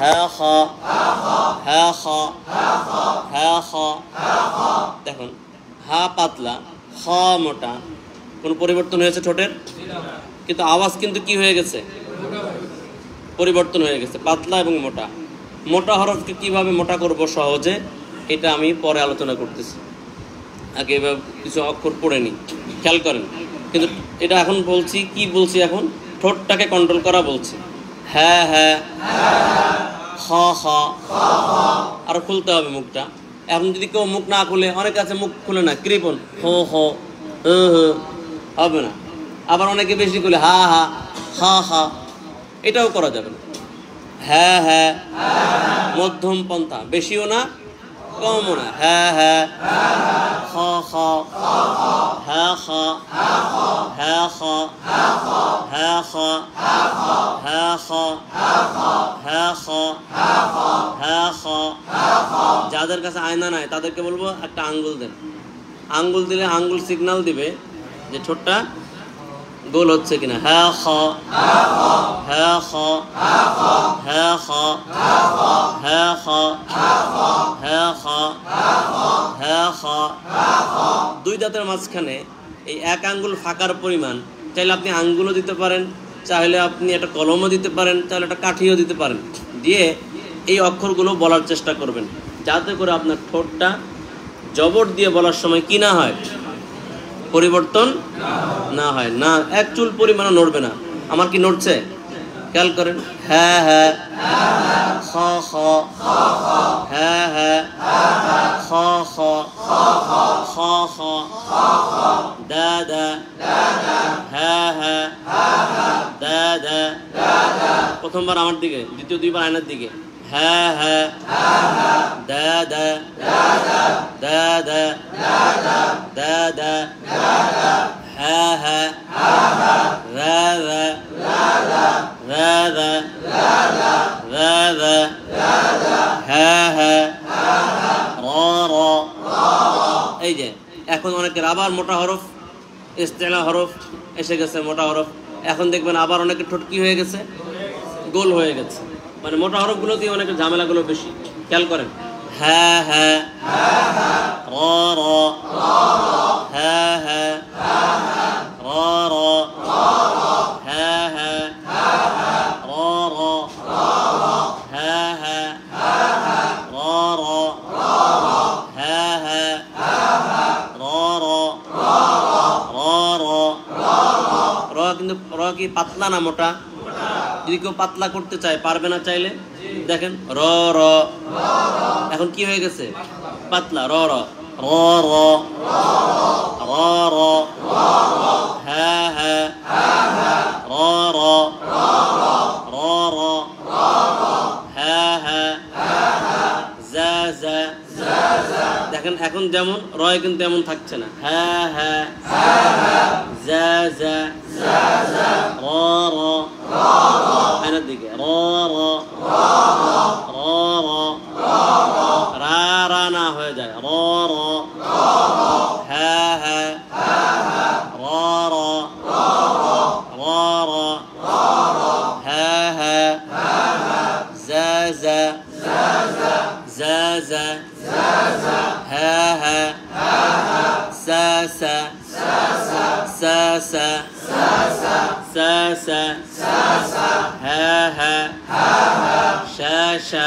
হ্যাঁ খ হ্যাঁ খ হ্যাঁ খ। দেখুন হা পাতলা খ মোটা, কোনো পরিবর্তন হয়েছে ঠোঁটের? কিন্তু আওয়াজ কিন্তু কি হয়ে গেছে? পরিবর্তন হয়ে গেছে, পাতলা এবং মোটা। মোটা হরফকে কিভাবে মোটা করব সহজে, এটা আমি পরে আলোচনা করতেছি। আগে এবার কিছু অক্ষর পড়ে নিই, খেয়াল করেন। কিন্তু এটা এখন বলছি, কি বলছি এখন? ঠোঁটটাকে কন্ট্রোল করা বলছি। হ্যাঁ হ্যাঁ খ খ, আরো খুলতে হবে মুখটা। এখন যদি কেউ মুখ না খুলে, অনেকে আছে মুখ খুলে না, কৃপণ, হো হো হবে না। আবার অনেকে বেশি খুলে হা হা হা হা, এটাও করা যাবে না। হ্যাঁ হ্যাঁ মধ্যম পন্থা, বেশিও না কমও না। হ্যাঁ হ্যাঁ খ খ হ্যাঁ খ হ্যাঁ খ হ্যাঁ খ হ্যাঁ খ হ্যাঁ খ হ্যাঁ খ। যাদের কাছে আয়না নাই তাদেরকে বলবো একটা আঙ্গুল দেন। আঙ্গুল দিলে আঙ্গুল সিগন্যাল দিবে যে ঠোঁটটা গোল হচ্ছে কিনা। হ্যাঁ খ হ্যাঁ খ হ্যাঁ খ হ্যাঁ খ হ্যাঁ খ হ্যাঁ খ। দুই দাঁতের মাঝখানে এই এক আঙ্গুল ফাঁকার পরিমাণ, চাইলে আপনি আঙ্গুলও দিতে পারেন, চাইলে আপনি একটা কলমও দিতে পারেন, চাইলে একটা কাঠিও দিতে পারেন। দিয়ে এই অক্ষরগুলো বলার চেষ্টা করবেন, যাতে করে আপনার ঠোঁটটা জবর দিয়ে বলার সময় কি না হয়, পরিবর্তন না হয়। না এক চুল পরিমাণও নড়বে না। আমার কি নড়ছে? খেয়াল করেন। হ্যাঁ হ্যাঁ খ খ হ্যাঁ হ্যাঁ খ খ খ খ দা দা হ্যাঁ হ্যাঁ দা দা। প্রথমবার আমার দিকে, দ্বিতীয় দুইবার আয়নার দিকে। হ্যাঁ হ্যাঁ দা দা দা দা দা দা হ্যাঁ হ্যাঁ রা রা রা রা রা রা হ্যাঁ হ্যাঁ র র। এই যে এখন অনেকের আবার মোটা হরফ, ইস্তেলা হরফ এসে গেছে, মোটা হরফ। এখন দেখবেন আবার অনেকের ঠোঁট কি হয়ে গেছে, গোল হয়ে গেছে। মানে মোটা হরফগুলো দিয়ে অনেকের ঝামেলাগুলো বেশি। খেয়াল করেন। হ্যাঁ হ্যাঁ র র হ্যাঁ হ্যাঁ র র হ্যাঁ হ্যাঁ র র হ্যাঁ হ্যাঁ র র হ্যাঁ হ্যাঁ র র র র। র কিন্তু র কি পাতলা না মোটা? যদি কেউ পাতলা করতে চায় পারবে না চাইলে। দেখেন র র, এখন কি হয়ে গেছে? পাতলা। র র র র র র হ্যাঁ হ্যাঁ র র র র হ্যাঁ হ্যাঁ যা যা। দেখেন এখন যেমন রয় কিন্তু এমন থাকছে না। হ্যাঁ হ্যাঁ যা যা র র আয়নার দিকে র র র র রা রা না হয়ে যায় র র হ্যাঁ হ্যাঁ র র র র হ্যাঁ হ্যাঁ যা যা যা যা হ্যাঁ হ্যাঁ সা সা সা সা সা সা হ্যাঁ হ্যাঁ শা শা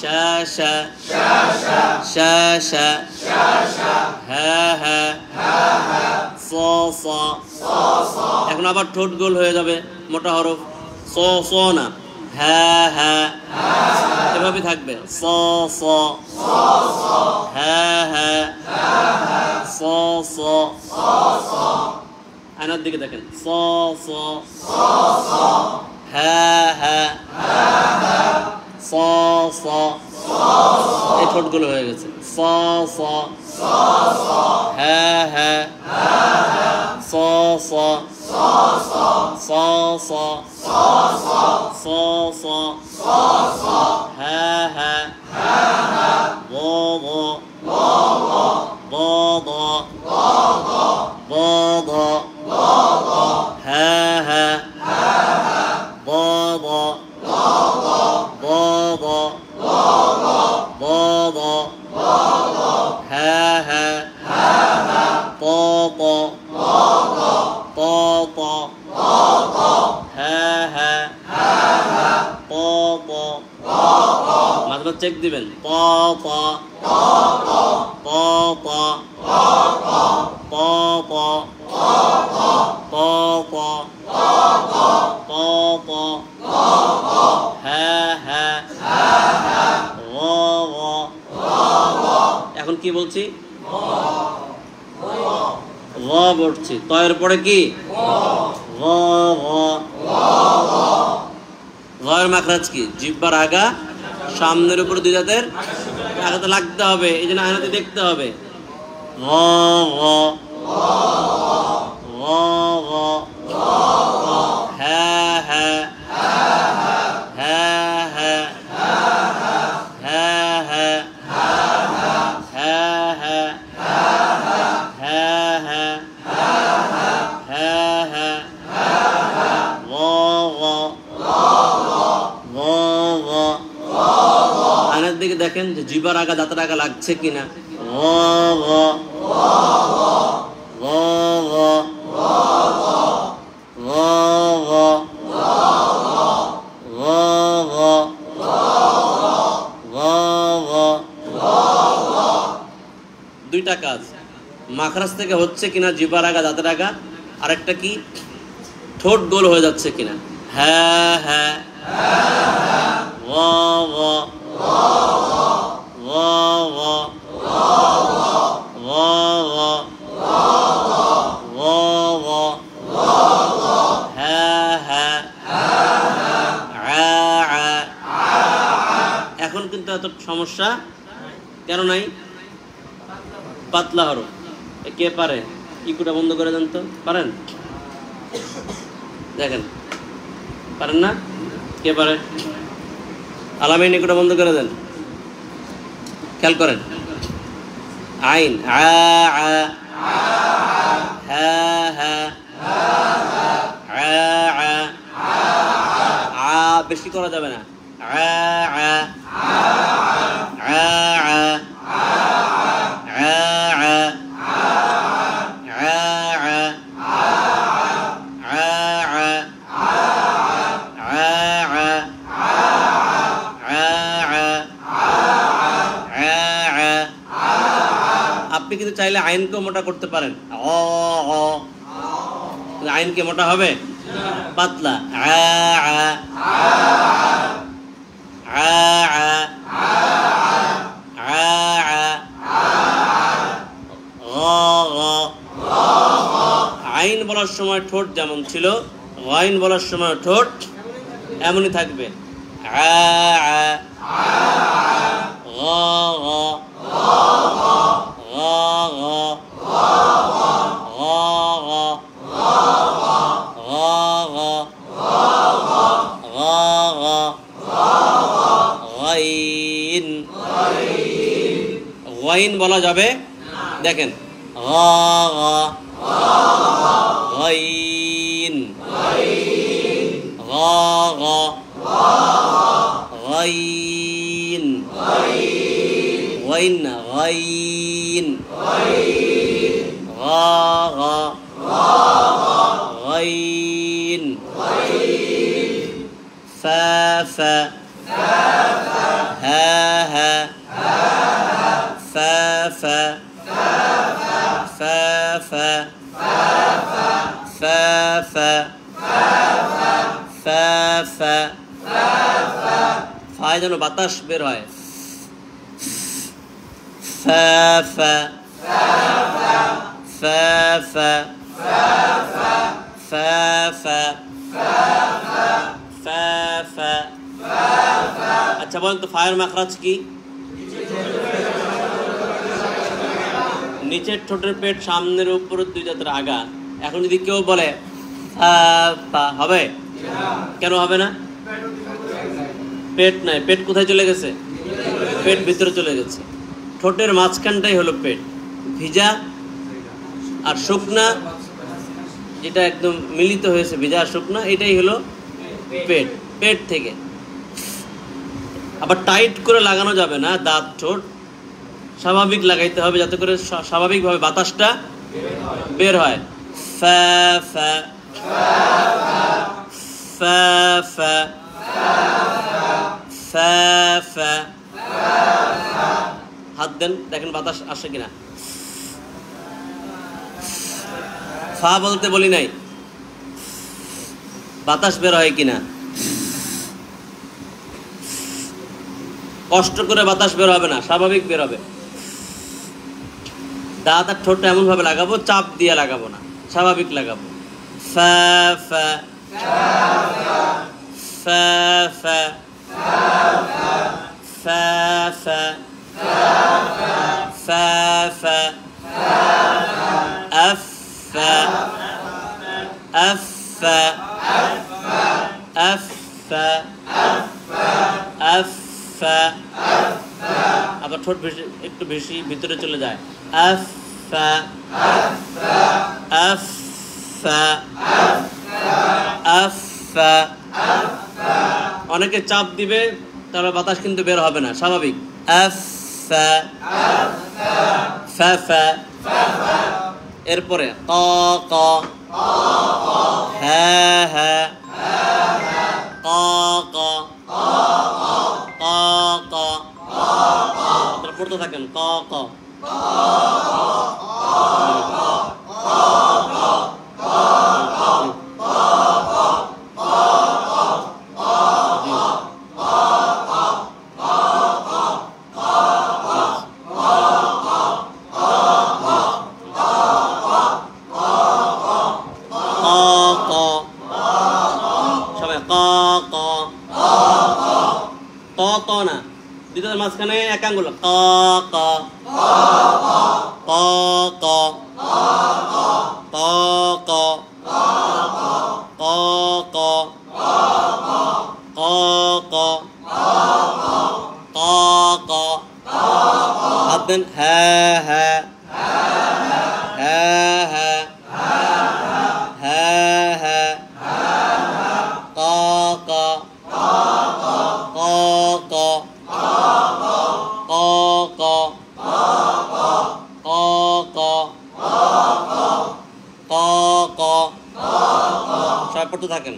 শা শা শা শা হ্যাঁ হ্যাঁ স স। এখন আবার ঠোঁট গোল হয়ে যাবে, মোটা হরফ। স স না, হ্যাঁ হ্যাঁ এভাবে থাকবে। স স হ্যাঁ হ্যাঁ স স। আয়নার দিকে দেখেন। স স হ্যাঁ হ্যাঁ স স। এই ঠোঁটগুলো হয়ে গেছে। স স হ্যাঁ হ্যাঁ স স স স স স হ্যাঁ হ্যাঁ ব ব ব ব ব ব হ্যাঁ হ্যাঁ ব ব আবার চেক দিবেন প প প প প প প প প প হ্যাঁ হ্যাঁ এখন কি বলছি বলছি তয়ের পরে কি গয়ের মাখরাজ কি জিহ্বার আগা সামনের উপর দুই দাঁতের আগাতে লাগতে হবে, এই জন্য আয়নাতে দেখতে হবে হ্যাঁ হ্যাঁ হ্যাঁ হ্যাঁ হ্যাঁ হ্যাঁ হ্যাঁ হ্যাঁ হ্যাঁ হ্যাঁ হ্যাঁ হ্যাঁ আয়নার দিকে দেখেন যে জিহ্বার আগা দাঁতের আগা লাগছে কিনা দুইটা কাজ, মাখরাজ থেকে হচ্ছে কিনা জিহ্বার আগা দাঁতের আগা, আরেকটা কি ঠোঁট গোল হয়ে যাচ্ছে কিনা। হ্যাঁ হ্যাঁ এখন কিন্তু এত সমস্যা কেন নাই? পাতলা হরফ কে পারে? ইকুটা বন্ধ করে দেন তো, পারেন? দেখেন পারেন না? কে পারে? আলামিন ইকুটা বন্ধ করে দেন, খেয়াল করেন। আইন বেশি করা যাবে না। আপনি কিন্তু চাইলে আইনকেও মোটা করতে পারেন, আইনকে মোটা হবে পাতলা। আইন বলার সময় ঠোঁট যেমন ছিল, আইন বলার সময় ঠোঁট এমনই থাকবে। ওয়াইন বলা যাবে, দেখেন ওয়াইন ওয়াইন ওয়াইন না ওয়াইন ওয়াইন ফা ফা হা হা ফা ফা ফা ফা ফা ফা ফা ফা ফায় যেন বাতাস বের হয়। ফা ফা ফা ফা ফা ফা ফা ফা। আচ্ছা বলেন তো ফায়ের মাখরাজ কি? নিচের ঠোঁটের পেট, সামনের উপরের দুই দাঁতের আগা। এখন যদি কেউ বলে হবে, কেন হবে না? পেট নাই, পেট কোথায় চলে গেছে? পেট ভিতরে চলে গেছে। ঠোঁটের মাঝখানটাই হলো পেট, ভিজা আর শুকনা, যেটা একদম মিলিত হয়েছে ভিজা আর শুকনা, এটাই হলো পেট। পেট থেকে আবার টাইট করে লাগানো যাবে না, দাঁত ঠোঁট স্বাভাবিক লাগাইতে হবে, যাতে করে স্বাভাবিকভাবে বাতাসটা বের হয়। ফা ফা ফা ফা ফা ফা হাত দেন, দেখেন বাতাস আসে কিনা। ফা বলতে বলি নাই, বাতাস বের হয় কিনা। কষ্ট করে বাতাস বের হবে না, স্বাভাবিক বের হবে। দাঁত আর ঠোঁটটা এমন ভাবে লাগাবো, চাপ দিয়ে লাগাবো না, স্বাভাবিক লাগাবো। ফা ফা ফা ফা ফা ফা ফা ফা আফ ফা আফ ফা আফ ফা আফ ফা। আবার ঠোঁট বেশি, একটু বেশি ভিতরে চলে যায়। আফ ফা আফ ফা আফ ফা। অনেকে চাপ দিবে, তাহলে বাতাস কিন্তু বের হবে না, স্বাভাবিক। আফ ফা ফা ফা। এরপরে ক ক হ্যাঁ হ্যাঁ ক ক ক ক। আপনারা পড়তে থাকেন ক ক। সবাই ক ক ক ক না, দ্বিতীয় মাঝখানে এক আঙ্গুল। ক ক ক ক ক ক ক ক ক ক ক ক। হাত দেন। হ্যাঁ হ্যাঁ হ্যাঁ হ্যাঁ হ্যাঁ হ্যাঁ ক ক ক ক ক ক ক ক ক ক। সবাই পড়তে থাকেন।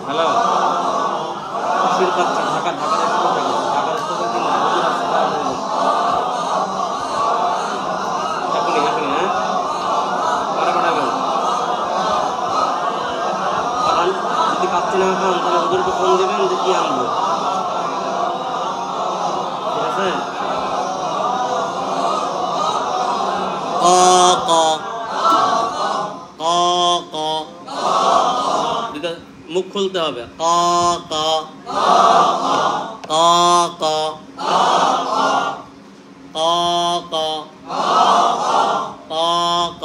হ্যালো, ঢাকা ঢাকা যদি পাচ্ছি না খান, তাহলে ওদেরকে ফোন দেবেন যে কি আনবো, ঠিক আছে? ক ক ক ক। মুখ খুলতে হবে। ক ক ক ক ক ক ক ক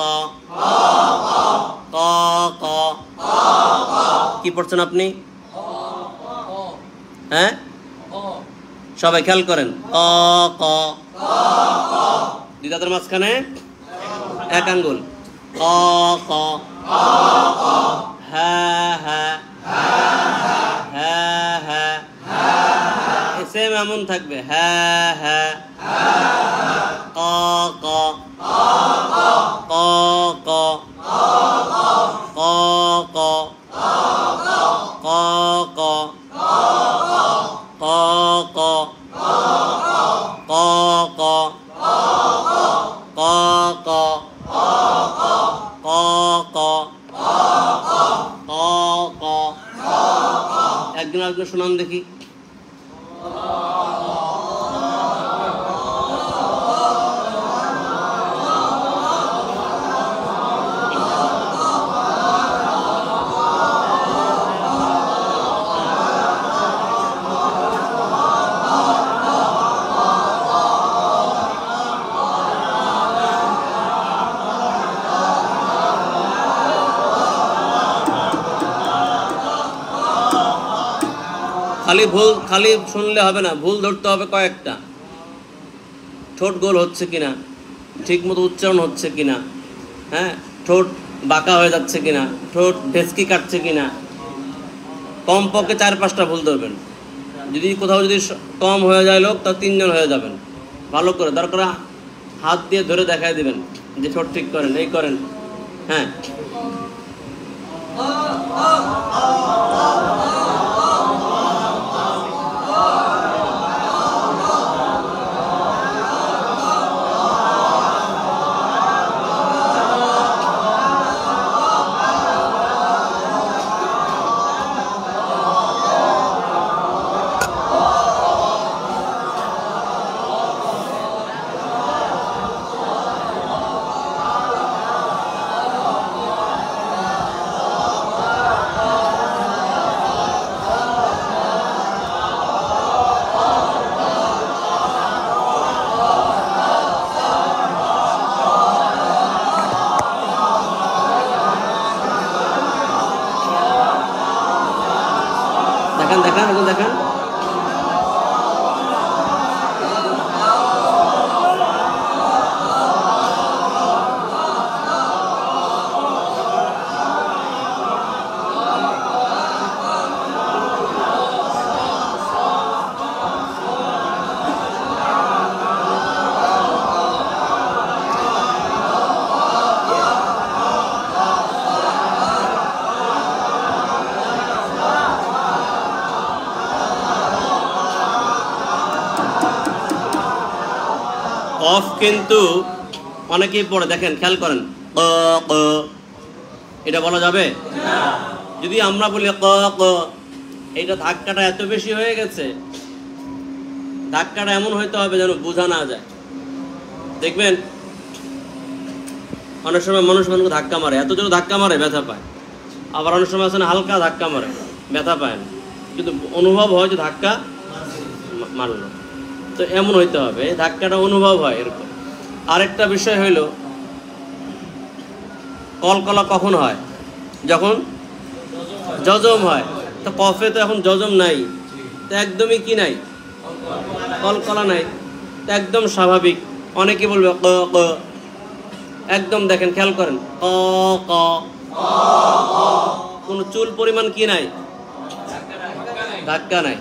ক ক। কি পড়ছেন আপনি? হ্যাঁ, সবাই খেয়াল করেন। ক ক। দুই দাঁতের মাঝখানে এক আঙ্গুল। ক ক হ্যাঁ হ্যাঁ হ্যাঁ হ্যাঁ। সেম এমন থাকবে। হ্যাঁ হ্যাঁ ক ক ক ক ক ক ক ক ক ক ক ক ক ক ক ক ক ক। একজন আরেকজন শোনান দেখি। খালি শুনলে হবে না, ভুল ধরতে হবে কয়েকটা। ঠোঁট গোল হচ্ছে কিনা, ঠিক মতো উচ্চারণ হচ্ছে কিনা, হ্যাঁ, ঠোঁট বাঁকা হয়ে যাচ্ছে কিনা, ঠোঁট ঢেসকি কাটছে কিনা। কমপক্ষে 4-5টা ভুল ধরবেন। যদি কোথাও যদি কম হয়ে যায় লোক, তা 3 জন হয়ে যাবেন। ভালো করে দরকার হাত দিয়ে ধরে দেখায় দিবেন যে ঠোঁট ঠিক করেন, এই করেন। হ্যাঁ, দেখান দেখান, এখন দেখান। কফ কিন্তু অনেকেই পড়ে, দেখেন খেয়াল করেন, ক ক, এটা বলা যাবে? যদি আমরা বলি ক ক, এইটা ধাক্কাটা এত বেশি হয়ে গেছে, ধাক্কাটা এমন হইতে হবে যেন বোঝা না যায়। দেখবেন অনেক সময় মানুষকে ধাক্কা মারে, এত জোরে ধাক্কা মারে ব্যথা পায়, আবার অনেক সময় আছে না হালকা ধাক্কা মারে ব্যথা পায় না, কিন্তু অনুভব হয় যে ধাক্কা মারলো। তো এমন হইতে হবে, ধাক্কাটা অনুভব হয় এরকম। আরেকটা বিষয় হইল, কলকলা কখন হয়? যখন জজম হয়। তো কফে তো এখন জজম নাই, তো একদমই কি নাই, কলকলা নাই, তো একদম স্বাভাবিক। অনেকে বলবে ক ক, একদম দেখেন খেয়াল করেন, ক ক, কোনো চুল পরিমাণ কি নাই, ধাক্কা নাই।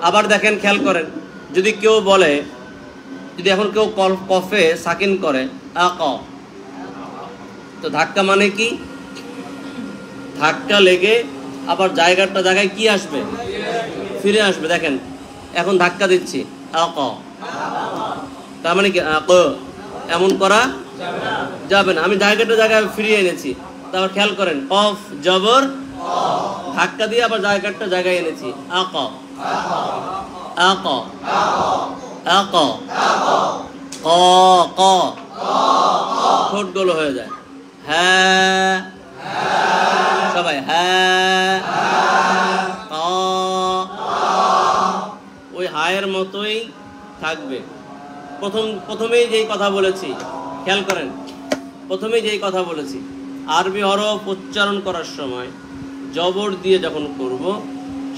আবার দেখেন খেয়াল করেন, যদি কেউ বলে, যদি এখন কেউ কফে সাকিন করে আ ক, তো ধাক্কা মানে কি, ধাক্কা লেগে আবার জায়গায় কি আসবে, ফিরে আসবে। দেখেন এখন ধাক্কা দিচ্ছি আ ক, তার মানে কি আ ক, এমন করা যাবে না। আমি জায়গায় ফিরিয়ে এনেছি। তারপর খেয়াল করেন, কফ জবর, ধাক্কা দিয়ে আবার জায়গায় এনেছি আ ক, আ ক, আ ক, ক ক, ঠোঁট গোল হয়ে যায়। হ্যাঁ, সবাই হ্যাঁ, ক, ওই হায়ের মতোই থাকবে। প্রথমেই যেই কথা বলেছি, খেয়াল করেন, প্রথমেই যেই কথা বলেছি, আরবি হরফ উচ্চারণ করার সময় জবর দিয়ে যখন করব,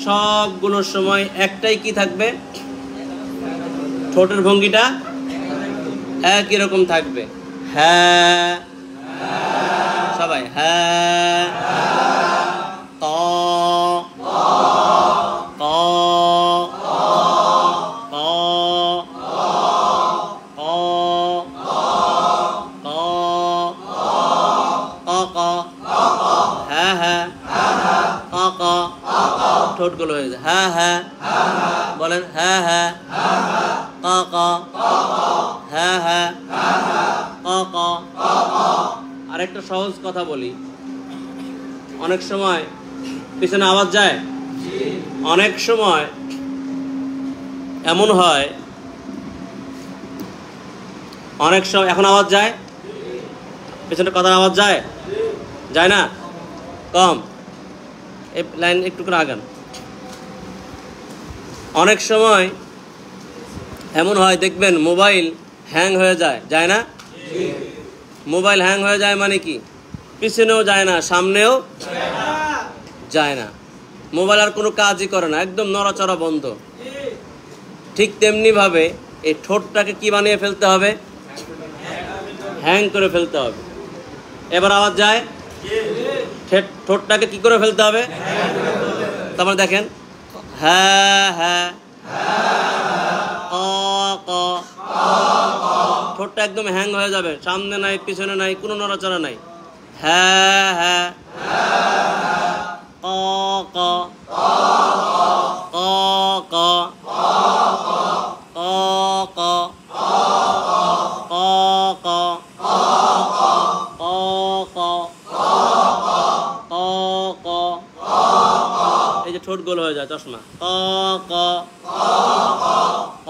সবগুলোর সময় একটাই কি থাকবে, ঠোঁটের ভঙ্গিটা একই রকম থাকবে। হ্যাঁ, সবাই হ্যাঁ, ক ক ক ক ক, হ্যাঁ হ্যাঁ, ক ক, ঠোঁট গুলো হয়ে যায়। হ্যাঁ হ্যাঁ, বলেন হ্যাঁ হ্যাঁ, ক ক, হ্যাঁ হ্যাঁ, ক ক। আরেকটা সহজ কথা বলি, অনেক সময় পিছনে আওয়াজ যায়, অনেক সময় এমন হয়, অনেক সময় এখন আওয়াজ যায়, পিছনে কথার আওয়াজ যায়, যায় না, কম, এই লাইন একটু করে আগান। অনেক সময় এমন হয়, দেখবেন মোবাইল হ্যাং হয়ে যায়, যায় না? মোবাইল হ্যাং হয়ে যায় মানে কি, পিছনেও যায় না, সামনেও যায় না, মোবাইল আর কোনো কাজই করে না, একদম নড়াচড়া বন্ধ। ঠিক তেমনি ভাবে এই ঠোঁটটাকে কি বানিয়ে ফেলতে হবে, হ্যাং করে ফেলতে হবে। এবার আওয়াজ যায়, ঠোঁটটাকে কি করে ফেলতে হবে, তারপর দেখেন হ্যাঁ হ্যাঁ, ক ক, ঠোঁটটা একদম হ্যাং হয়ে যাবে, সামনে নাই পিছনে নাই কোনো নড়াচড়া নাই। হ্যাঁ হ্যাঁ ক ক ক ক ক ক ক ক ক ক। এই যে ঠোঁট গোল হয়ে যায় চশমা। ক ক ক ক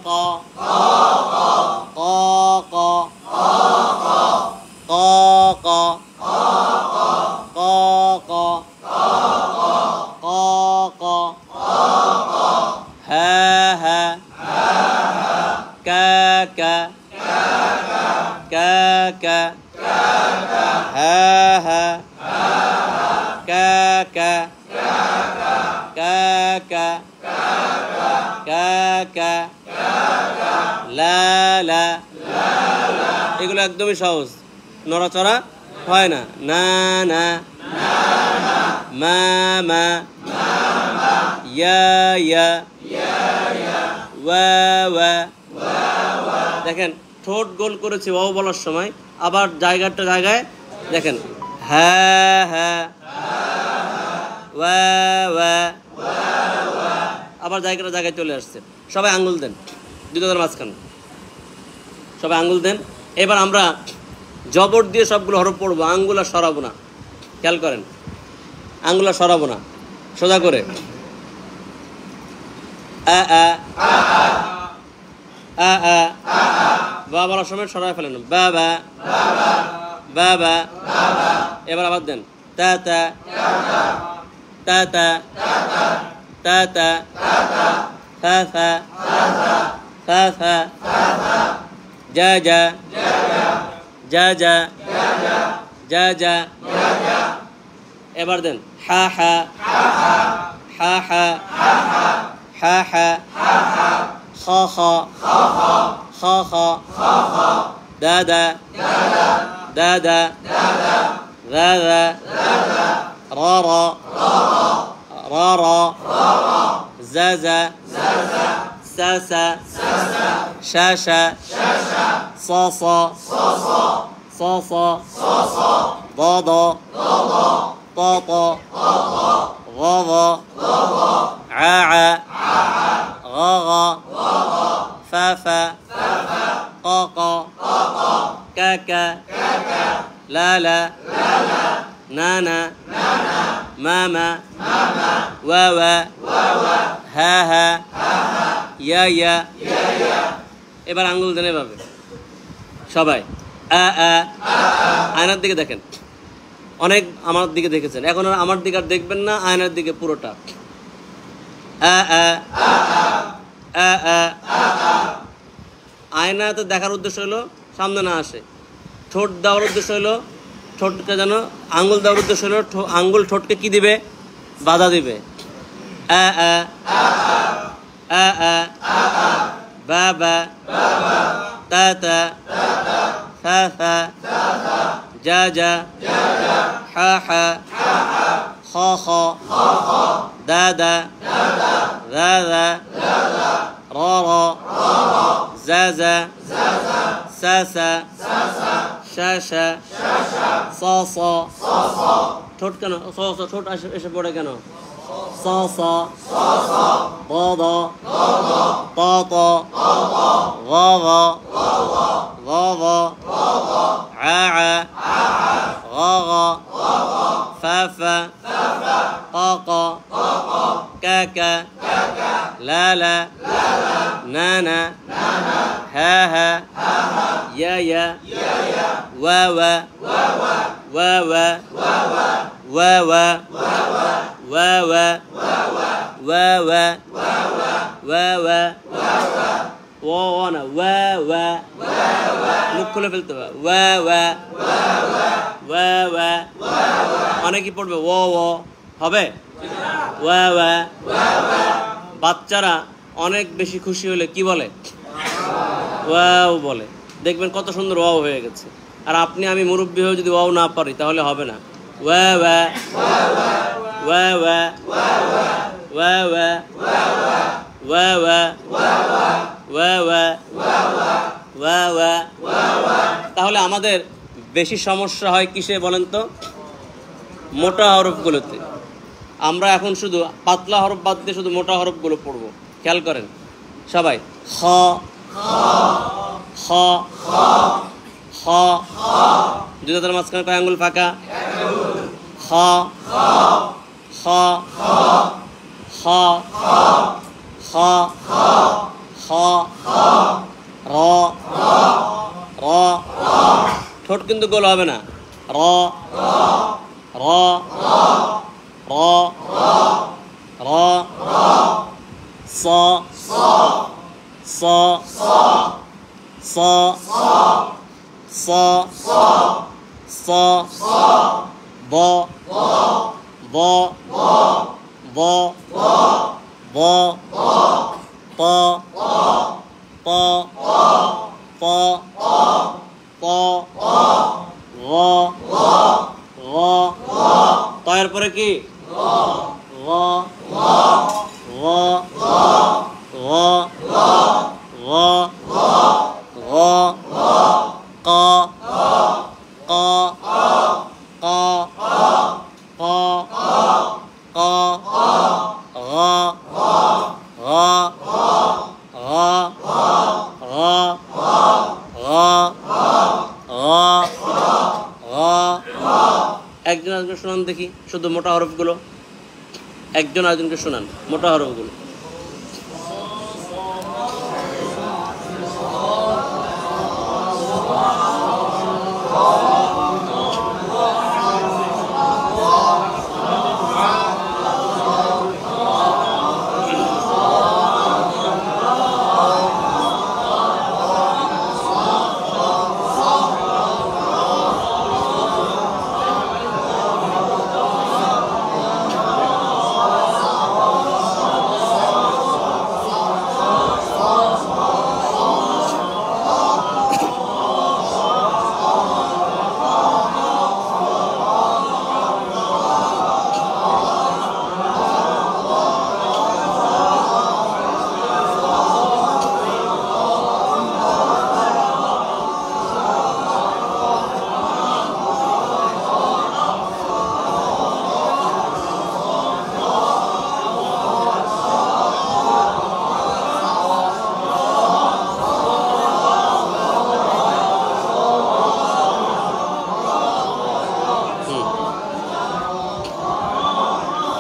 ক ক ক ক ক ক ক ক হ্যাঁ হ্যাঁ কা কা কা কা হ্যাঁ হ্যাঁ কা কা কা কা কা কা লা লা। এগুলো একদমই সহজ, নড়াচড়া হয় না। না না মা মা ইয়া ইয়া ওয়া ওয়া। দেখেন ঠোঁট গোল করেছি ওয়াও বলার সময়, আবার জায়গাটা জায়গায় দেখেন হ্যাঁ হ্যাঁ ওয়া ওয়া, আবার জায়গাটা জায়গায় চলে আসছে। সবাই আঙ্গুল দেন দুটোদের মাঝখানে, সবাই আঙ্গুল দেন। এবার আমরা জবর দিয়ে সবগুলো হরফ পড়বো, আঙ্গুল আর সরাবো না। খেয়াল করেন, আঙ্গুল আর সরাবো না, সোজা করে আ আ আ আ। বা বলার সময় সরাই ফেলেন বাবা বাবা। এবার আবার দেন তা তা তা তা তা তা থা থা থা থা যা যা যা যা যা যা। এবার দেন হা হা হা হা হা হা খ খ খ খ দা দা দা দা রা রা রা রা রা রা زا زا سا سا شا شا صا صا صا صا ضا ضا طا طا غا غا عا عا غا غا فا فا قا قا كا كا لا لا نا نا ما ما وا وا হা হা ইয়া ইয়া। এবার আঙ্গুল দেন এভাবে সবাই আ আ। আয়নার দিকে দেখেন, অনেক আমার দিকে দেখেছেন, এখন আর আমার দিকে আর দেখবেন না, আয়নার দিকে পুরোটা আ আ আ আ। আয়নাতে দেখার উদ্দেশ্য হলো সামনে না আসে। ঠোঁট দেওয়ার উদ্দেশ্য হলো ঠোঁটকে যেন, আঙ্গুল দেওয়ার উদ্দেশ্য হলো আঙ্গুল ঠোঁটকে কি দিবে, বাধা দিবে। আ আ আ আ বা বা তা তা থা থা যা যা হা হা খ খ দা দা রা রা রা রা যা যা সা সা শা শা সা সা। ঠোঁট কেন ঠোঁট এসে পড়ে কেন? صا صا ضا ضا طا طا غا غا غا غا عا عا غا غا فا فا قا قا كا كا لا لا نا نا ها ها يا يا وا وا وا وا وا وا وا وا وا وا وا وا وا وا না ওয়া ওয়া, মুখ খুলে ফেলতে হবে। ওয়া ওয়া ওয়া ওয়া। অনেকেই পড়বে ও ও, হবে ওয়া ওয়া। বাচ্চারা অনেক বেশি খুশি হলে কি বলে? ওয়াও বলে। দেখবেন কত সুন্দর ওয়াও হয়ে গেছে। আর আপনি আমি মুরব্বী হয়ে যদি ওয়াও না পারি তাহলে হবে না। ওয়া ওয়া ওয়া ওয়া ওয়া ওয়া ওয়া ওয়া ওয়া ওয়া ওয়া ওয়া। তাহলে আমাদের বেশি সমস্যা হয় কিসে বলেন তো? মোটা হরফগুলোতে। আমরা এখন শুধু পাতলা হরফ বাদ দিয়ে শুধু মোটা হরফগুলো পড়ব। খেয়াল করেন সবাই। খ খ খ, দুই দাঁতের মাঝখানে কয় আঙ্গুল ফাঁকা? খ খ খ খ খ, র র, ঠোঁট কিন্তু গোল হবে না। র র র র, স স স স স, ব ব ব ব, প প প প, গ গ, তয়ের পরে কি? গ গ গ গ গ, ক ক ক ক ক, গ গ একজন আরেকজন শোনান দেখি, শুধু মোটা হরফগুলো। একজন আরেকজনকে শোনান মোটা হরফগুলো।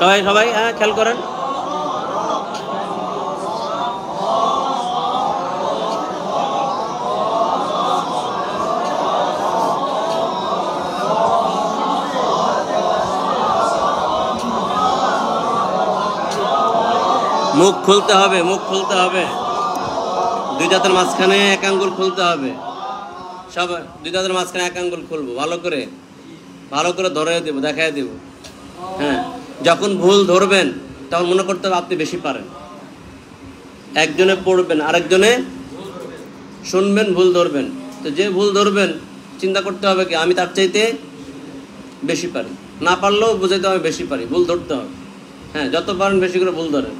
সবাই সবাই হ্যাঁ খেয়াল করেন। মুখ খুলতে হবে, মুখ খুলতে হবে। দুই দাঁতের মাঝখানে এক আঙ্গুল খুলতে হবে। সব দুই দাঁতের মাঝখানে এক আঙ্গুল খুলবো, ভালো করে ধরে দেবো, দেখাই দেবো। হ্যাঁ, যখন ভুল ধরবেন তখন মনে করতে হবে আপনি বেশি পারেন। একজনে পড়বেন, আরেকজনে শুনবেন, ভুল ধরবেন। তো যে ভুল ধরবেন চিন্তা করতে হবে কি আমি তার চাইতে বেশি পারি। না পারলেও বুঝাইতে হবে বেশি পারি, ভুল ধরতে হবে। হ্যাঁ, যত পারেন বেশি করে ভুল ধরেন।